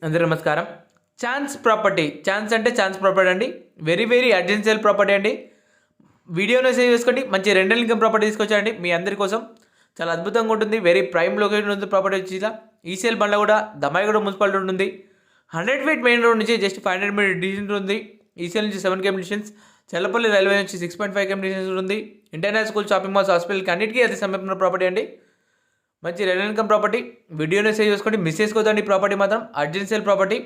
అందరూ నమస్కారం. ఛాన్స్ అంటే ఛాన్స్ ప్రాపర్టీ అండి. Very very urgent sale property అండి. వీడియోని సేవ్ చేసుకోండి. మంచి రెంటల్ ఇన్కమ్ ప్రాపర్టీ తీసుకొచ్చారండి మీ అందరి కోసం. చాలా అద్భుతంగా ఉంటుంది. వెరీ ప్రైమ్ లొకేషన్ ఉంది ప్రాపర్టీ వచ్చి ఇలా. ఈ సేల్ బండ్ల కూడా దమ్మాయిగూడ మున్సిపాలిటీ ఉంటుంది. 100 ఫీట్ మెయిన్ రోడ్ నుంచి జస్ట్ 500 మీటర్ డిస్టెన్స్ ఉంది. ఈ సేల్ నుంచి 7 km డిస్టెన్స్. చల్లపల్లి రైల్వే నుంచి 6.5 km డిస్టెన్స్ ఉంటుంది. ఇంటర్నేషనల్ స్కూల్, షాపింగ్ మాల్స్, హాస్పిటల్కి అన్నిటికీ అది సమీపంలో ప్రాపర్టీ అండి. మంచి రెంటల్ ఇన్కమ్ ప్రాపర్టీ. వీడియోని సేవ్ చేసుకోండి. మిస్ చేసుకోవద్దండి. ప్రాపర్టీ మాత్రం urgent sale property.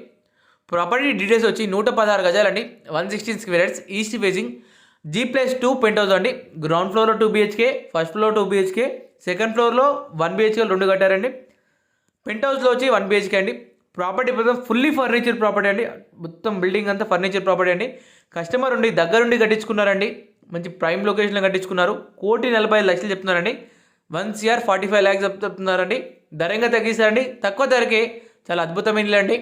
Property details వచ్చి 116 గజాలండి, 116 square yards, east facing, G+2 penthouse అండి. గ్రౌండ్ ఫ్లోర్లో 2 BHK, first floor 2 BHK, second ఫ్లోర్లో 1 BHK 2 కట్టారండి. పెంట్ హౌస్లో వచ్చి 1 BHK అండి. ప్రాపర్టీ మొత్తం ఫుల్లీ ఫర్నిచర్ ప్రాపర్టీ అండి. మొత్తం బిల్డింగ్ అంతా ఫర్నిచర్ ప్రాపర్టీ అండి. కస్టమర్ ఉండి దగ్గరుండి కట్టించుకున్నారండి. మంచి ప్రైమ్ లొకేషన్లో కట్టించుకున్నారు. 1,45,00,000 చెప్తున్నారండి. 1,45,00,000 చెప్తున్నారండి. ధరంగా తగ్గిస్తారండి. తక్కువ ధరకే చాలా అద్భుతమైన ఇల్లు అండి.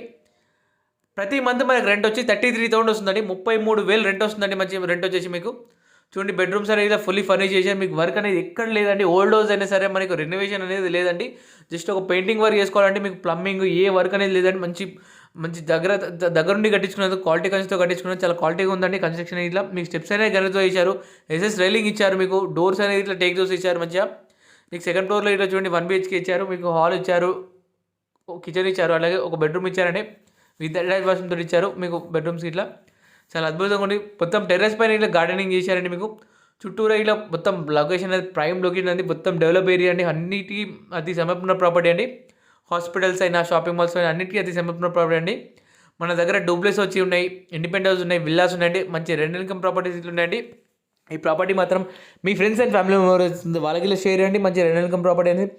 ప్రతి మంత్ మనకి రెంట్ వచ్చి 33,000 వస్తుందండి. 33,000 రెంట్ వస్తుందండి. మంచి రెంట్ వచ్చేసి మీకు చూడండి. బెడ్రూమ్స్ అనేది ఇలా ఫుల్లీ ఫర్నిష్ చేశారు. మీకు వర్క్ అనేది ఎక్కడ లేదండి. ఓల్డ్ హౌస్ అయినా సరే మనకు రెనోవేషన్ అనేది లేదండి. జస్ట్ ఒక పెయింటింగ్ వర్క్ చేసుకోవాలంటే మీకు ప్లంబింగ్ ఏ వర్క్ అనేది లేదండి. మంచి మంచి దగ్గరుండి కట్టించుకున్నది, క్వాలిటీ కన్స్ట్తో కట్టించుకున్నది. చాలా క్వాలిటీగా ఉందండి. కన్స్ట్రక్షన్ ఇట్లా మీకు స్టెప్స్ అనేది గణతో ఇచ్చారు. ఎస్ఎస్ రైలింగ్ ఇచ్చారు. మీకు డోర్స్ అనేది ఇట్లా టేక్ డోర్స్ ఇచ్చారు. మంచిగా మీకు సెకండ్ ఫ్లోర్లో ఇట్లా చూడండి 1 BHK ఇచ్చారు. మీకు హాల్ ఇచ్చారు, కిచెన్ ఇచ్చారు, అలాగే ఒక బెడ్రూమ్ ఇచ్చారండి. విత్ అటాచ్ వాష్రూమ్తో ఇచ్చారు మీకు బెడ్రూమ్స్ ఇట్లా. చాలా అద్భుతంగా ఉంది. మొత్తం టెర్రస్ పైన ఇట్లా గార్డెనింగ్ చేశారండి. మీకు చుట్టూరా ఇట్లా మొత్తం లొకేషన్ అనేది ప్రైమ్ లొకేషన్ అనేది మొత్తం డెవలప్ ఏరియా అండి. అన్నిటికీ అతి సమీపంలో ప్రాపర్టీ అండి. హాస్పిటల్స్ అయినా, షాపింగ్ మాల్స్ అయినా అన్నిటికీ అతి సమీపంలో ప్రాపర్టీ అండి. మన దగ్గర డూప్లెక్స్ వచ్చి ఉన్నాయి, ఇండిపెండెంట్ హౌస్ ఉన్నాయి, విల్లాస్ ఉన్నాయండి. మంచి రెంటల్ ఇన్కమ్ ప్రాపర్టీస్ ఇట్లా ఉన్నాయండి. ఈ ప్రాపర్టీ మాత్రం మీ ఫ్రెండ్స్ అండ్ ఫ్యామిలీ మెంబర్స్ వాళ్ళకి ఇలా షేర్ చేయండి. మంచి రెంటల్ ఇన్కమ్ ప్రాపర్టీ అనేది.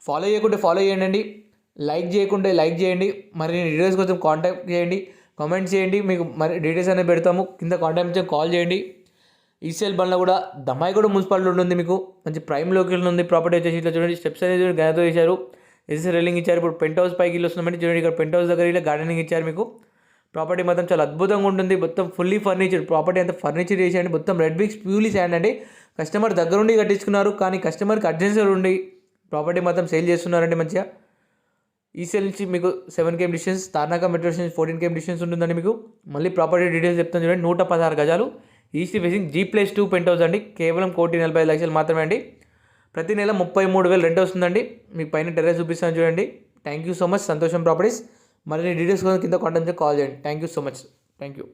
ఫాలో చేయకుంటే ఫాలో చేయండి, లైక్ చేయకుంటే లైక్ చేయండి. మరి డీటెయిల్స్ కోసం కాంటాక్ట్ చేయండి, కామెంట్ చేయండి. మీకు మరి డీటెయిల్స్ అనేది పెడతాము. కింద కాంటాక్ట్ చేసి కాల్ చేయండి. ఈ సేల్ బండ్లో కూడా దమ్మాయిగూడ మున్సిపాలిటీ ఉంటుంది. మీకు మంచి ప్రైమ్ లొకేషన్ ఉంది. ప్రాపర్టీ వచ్చేసి ఇట్లా చూడండి. స్టెప్స్ అనేది గణతో చేశారు. ఎస్ఎస్ రైలింగ్ ఇచ్చారు. ఇప్పుడు పెంట్ హౌస్ పైకి ఇల్లు వస్తుందండి. చూడండి ఇక్కడ పెంట్ హౌస్ దగ్గర ఇలా గార్డెనింగ్ ఇచ్చారు. మీకు ప్రాపర్టీ మొత్తం చాలా అద్భుతంగా ఉంటుంది. మొత్తం ఫుల్లీ ఫర్నిచర్ ప్రాపర్టీ అంతా ఫర్నిచర్ చేసేయండి. మొత్తం రెడ్ బ్రిక్స్ ప్యూర్లీ శాండ్ అండి. కస్టమర్ దగ్గరుండి కట్టించుకున్నారు, కానీ కస్టమర్కి అర్జెన్సీ ఉండి ప్రాపర్టీ మొత్తం సేల్ చేస్తున్నారండి. మంచిగా ఈ సేల్ నుంచి మీకు 7 km distance, Tarnaka metro station 14 km distance ఉంటుందండి. మీకు మళ్ళీ ప్రాపర్టీ డీటెయిల్స్ చెప్తాను చూడండి. 116 గజాలు, east facing, G+2 penthouse అండి. కేవలం 1,45,00,000 మాత్రమే అండి. ప్రతి నెల 33,000 రెంట్ వస్తుందండి. మీకు పైన టెర్రస్ చూపిస్తాను చూడండి. థ్యాంక్ యూ సో మచ్ సంతోషం ప్రాపర్టీస్. మళ్ళీ డీటెయిల్స్ కోసం కింద కాంటాక్ట్ చేసి కాల్ చేయండి. Thank you so much. Thank you.